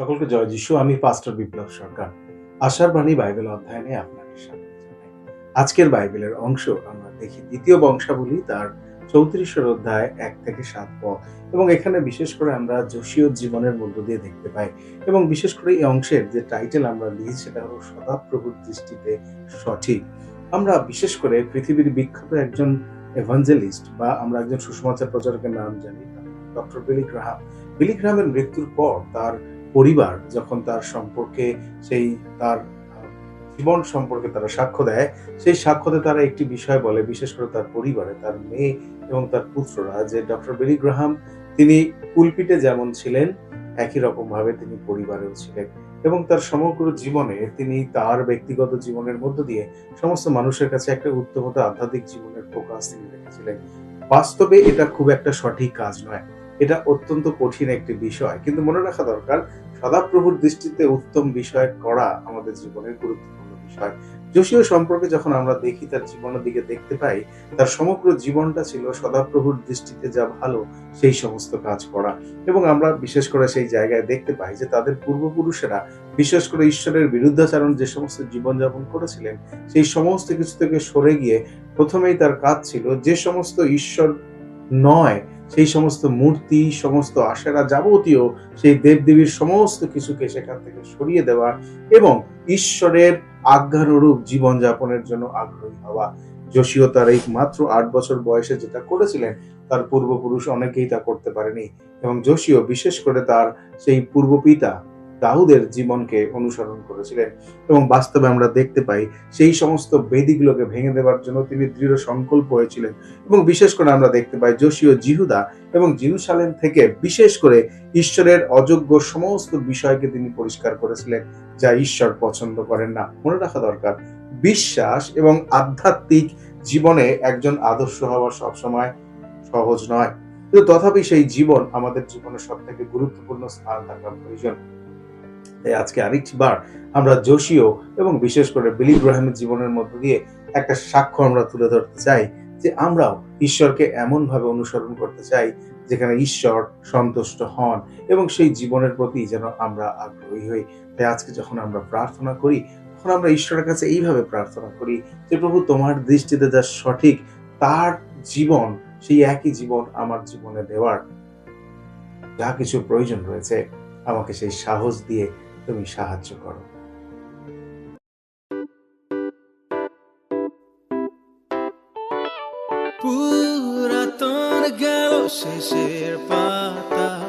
সকলকে জয় যিশু। আমি পাস্টর বিপ্লব সরকার। আশার বাণী বাইবেল অধ্যয়নে আপনাকে স্বাগত জানাই। আজকের বাইবেলের অংশ আমরা দেখি ২য় বংশাবলী তার ৩৪ অধ্যায় ১ থেকে ৭ পদ, এবং এখানে বিশেষ করে আমরা যোশীয়র জীবনের মধ্য দিয়ে দেখতে পাই। এবং বিশেষ করে এই অংশের যে টাইটেল আমরা দিয়েছি সেটা হলো সদাপ্রভুর দৃষ্টিতে সঠিক। আমরা বিশেষ করে পৃথিবীর বিখ্যাত একজন এভাঞ্জেলিস্ট বা আমরা একজন সুসমাচার প্রচারকের নাম জানি, ডক্টর বিলি গ্রাহাম। বিলি গ্রাহামের মৃত্যুর পর তার পরিবার যখন তার সম্পর্কে সেই তার জীবন সম্পর্কে তারা সাক্ষ্য দেয়, সেই সাক্ষ্যতে তারা একটি বিষয় বলে, বিশেষ করে তার পরিবারে তার মেয়ে এবং তার পুত্ররা, যে ডক্টর বিলি গ্রাহাম তিনি পুলপিটে যেমন ছিলেন একই রকম ভাবে তিনি পরিবারেও ছিলেন, এবং তার সমগ্র জীবনে তিনি তার ব্যক্তিগত জীবনের মধ্য দিয়ে সমস্ত মানুষের কাছে একটা উত্তমতা আধ্যাত্মিক জীবনের ফোকাস তিনি রেখেছিলেন। বাস্তবে এটা খুব একটা সঠিক কাজ নয়, এটা অত্যন্ত কঠিন একটি বিষয়, কিন্তু মনে রাখা দরকার সদাপ্রভুর দৃষ্টিতে উত্তম বিষয় করা আমাদের জীবনের গুরুত্বপূর্ণ বিষয়। যোশীয় সম্পর্কে যখন আমরা দেখি, তার জীবনের দিকে দেখতে পাই, তার সমগ্র জীবনটা ছিল সদাপ্রভুর দৃষ্টিতে যা ভালো সেই সমস্ত কাজ করা। এবং আমরা বিশেষ করে সেই জায়গায় দেখতে পাই যে তাদের পূর্বপুরুষেরা বিশেষ করে ঈশ্বরের বিরুদ্ধাচরণ যে সমস্ত জীবনযাপন করেছিলেন, সেই সমস্ত কিছু থেকে সরে গিয়ে প্রথমেই তার কাজ ছিল যে সমস্ত ঈশ্বর নয়, সেই সমস্ত মূর্তি, সমস্ত আশারা, যাবতীয় সেই দেবদেবীর সমস্ত কিছুকে সেখান থেকে সরিয়ে দেওয়া এবং ঈশ্বরের আজ্ঞানুরূপ জীবনযাপনের জন্য আগ্রহী হওয়া। যোশীয় তার এই মাত্র ৮ বছর বয়সে যেটা করেছিলেন, তার পূর্বপুরুষ অনেকেই তা করতে পারেনি, এবং যোশীয় বিশেষ করে তার সেই পূর্বপিতা দাউদের জীবনকে অনুসরণ করেছিলেন। এবং বাস্তবে আমরা দেখতে পাই সেই সমস্ত বেদিগুলোকে ভেঙে দেওয়ার জন্য তিনি দৃঢ় সংকল্প হয়েছিলেন। এবং বিশেষ করে আমরা দেখতে পাই যোশীয় জিহুদা এবং জেরুসালেম থেকে বিশেষ করে ঈশ্বরের অযোগ্য সমস্ত বিষয়কে তিনি পরিষ্কার করেছিলেন, যা ঈশ্বর পছন্দ করেন না। মনে রাখা দরকার, বিশ্বাস এবং আধ্যাত্মিক জীবনে একজন আদর্শ হওয়া সবসময় সহজ নয়, কিন্তু তথাপি সেই জীবন আমাদের জীবনে সব থেকে গুরুত্বপূর্ণ স্থান থাকা প্রয়োজন। তাই আজকে আরেকবার আমরা যোশীয় এবং বিশেষ করে বিলি গ্রাহামের জীবনের মধ্য দিয়ে একটা সাক্ষ্য আমরা তুলে ধরতে চাই, যে আমরাও ঈশ্বরকে এমন ভাবে অনুসরণ করতে চাই যেখানে ঈশ্বর সন্তুষ্ট হন, এবং সেই জীবনের প্রতি যেন আমরা আগ্রহী হই। তাই আজকে যখন আমরা প্রার্থনা করি, তখন আমরা ঈশ্বরের কাছে এইভাবে প্রার্থনা করি যে, প্রভু তোমার দৃষ্টিতে যা সঠিক তার জীবন, সেই একই জীবন আমার জীবনে দেওয়ার যা কিছু প্রয়োজন রয়েছে, আমাকে সেই সাহস দিয়ে তুমি সাহায্য করো। পুরাতন গেল শেষের পাতা।